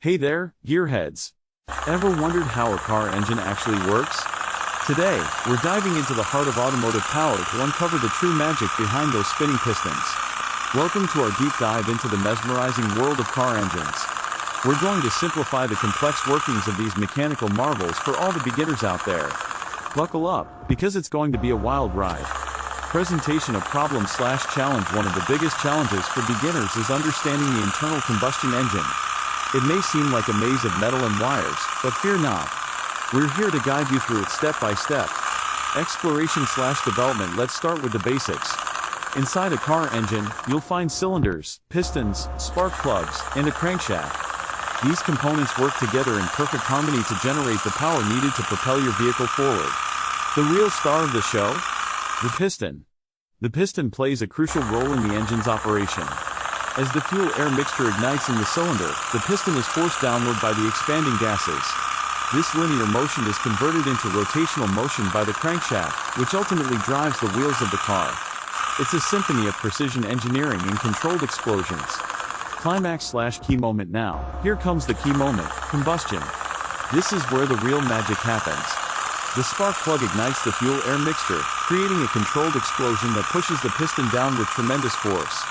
Hey there, gearheads. Ever wondered how a car engine actually works? Today, we're diving into the heart of automotive power to uncover the true magic behind those spinning pistons. Welcome to our deep dive into the mesmerizing world of car engines. We're going to simplify the complex workings of these mechanical marvels for all the beginners out there. Buckle up, because it's going to be a wild ride. Presentation of problem/challenge. One of the biggest challenges for beginners is understanding the internal combustion engine. It may seem like a maze of metal and wires, but fear not. We're here to guide you through it step by step. Exploration/development. Let's start with the basics. Inside a car engine, you'll find cylinders, pistons, spark plugs, and a crankshaft. These components work together in perfect harmony to generate the power needed to propel your vehicle forward. The real star of the show? The piston. The piston plays a crucial role in the engine's operation. As the fuel-air mixture ignites in the cylinder, the piston is forced downward by the expanding gases. This linear motion is converted into rotational motion by the crankshaft, which ultimately drives the wheels of the car. It's a symphony of precision engineering and controlled explosions. Climax/key moment. Now, here comes the key moment, combustion. This is where the real magic happens. The spark plug ignites the fuel-air mixture, creating a controlled explosion that pushes the piston down with tremendous force.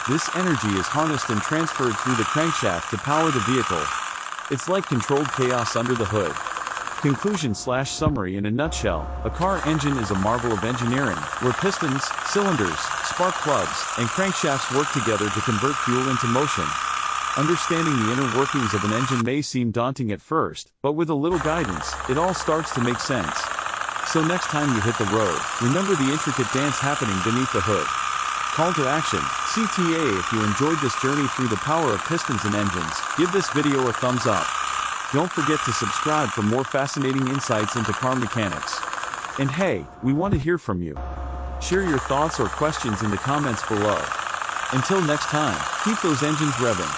This energy is harnessed and transferred through the crankshaft to power the vehicle. It's like controlled chaos under the hood. Conclusion/summary. In a nutshell, a car engine is a marvel of engineering, where pistons, cylinders, spark plugs, and crankshafts work together to convert fuel into motion. Understanding the inner workings of an engine may seem daunting at first, but with a little guidance, it all starts to make sense. So next time you hit the road, remember the intricate dance happening beneath the hood. Call to action, CTA. If you enjoyed this journey through the power of pistons and engines, give this video a thumbs up. Don't forget to subscribe for more fascinating insights into car mechanics. And hey, we want to hear from you. Share your thoughts or questions in the comments below. Until next time, keep those engines revving.